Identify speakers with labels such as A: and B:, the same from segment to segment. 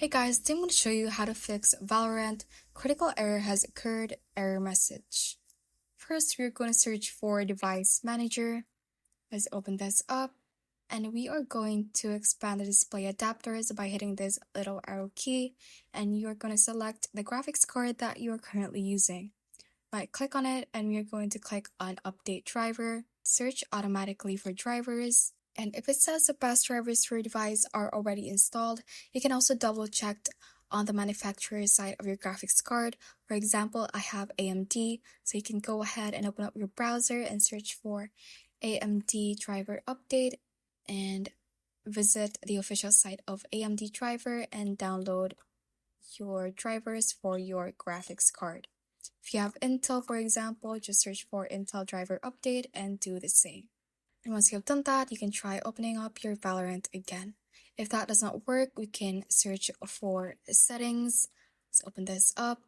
A: Hey guys, today I'm going to show you how to fix Valorant critical error has occurred error message. First, we're going to search for device manager. Let's open this up and we are going to expand the display adapters by hitting this little arrow key, and you're going to select the graphics card that you are currently using. Right click on it and we are going to click on update driver, search automatically for drivers. And if it says the best drivers for your device are already installed, you can also double check on the manufacturer's side of your graphics card. For example, I have AMD, so you can go ahead and open up your browser and search for AMD driver update and visit the official site of AMD driver and download your drivers for your graphics card. If you have Intel, for example, just search for Intel driver update and do the same. And once you have done that, you can try opening up your Valorant again. If that does not work, we can search for settings. Let's open this up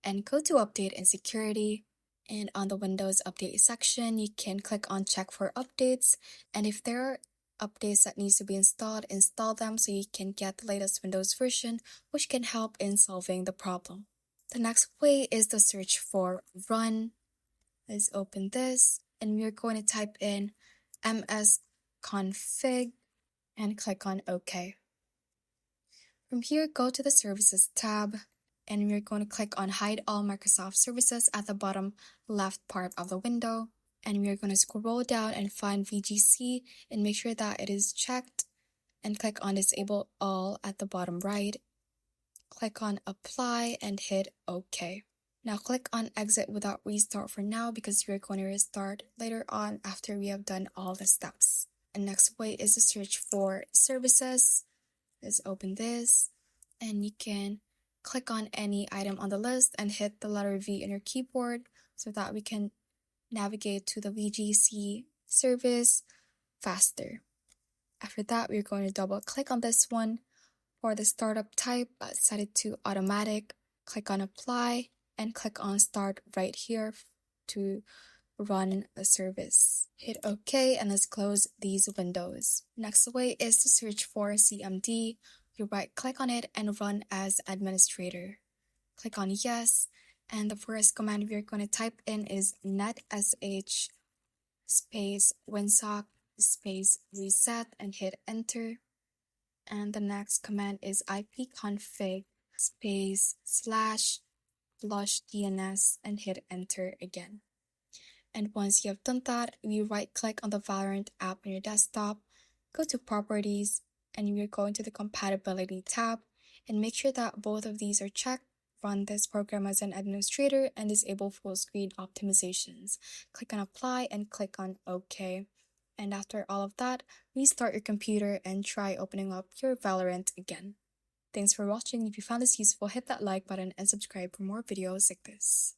A: and go to update and security. And on the Windows update section, you can click on check for updates. And if there are updates that needs to be installed, install them so you can get the latest Windows version, which can help in solving the problem. The next way is to search for run. Let's open this and we're going to type in msconfig and click on OK. From here, go to the Services tab and we're going to click on Hide All Microsoft Services at the bottom left part of the window. And we're going to scroll down and find VGC and make sure that it is checked and click on Disable All at the bottom right. Click on Apply and hit OK. Now click on Exit without restart for now because we're going to restart later on after we have done all the steps. And next way is to search for services. Let's open this and you can click on any item on the list and hit the letter V on your keyboard so that we can navigate to the VGC service faster. After that, we're going to double click on this one. For the startup type, set it to automatic, click on apply and click on start right here to run the service. Hit OK and let's close these windows. Next way is to search for CMD. You right click on it and run as administrator. Click on yes, and the first command we're going to type in is netsh space winsock space reset and hit enter. And the next command is ipconfig space /flush DNS and hit enter again. And once you have done that, we right click on the Valorant app on your desktop, go to properties, and we're going to the compatibility tab and make sure that both of these are checked. Run this program as an administrator and disable full screen optimizations. Click on apply and click on OK. And after all of that, restart your computer and try opening up your Valorant again. Thanks for watching. If you found this useful, hit that like button and subscribe for more videos like this.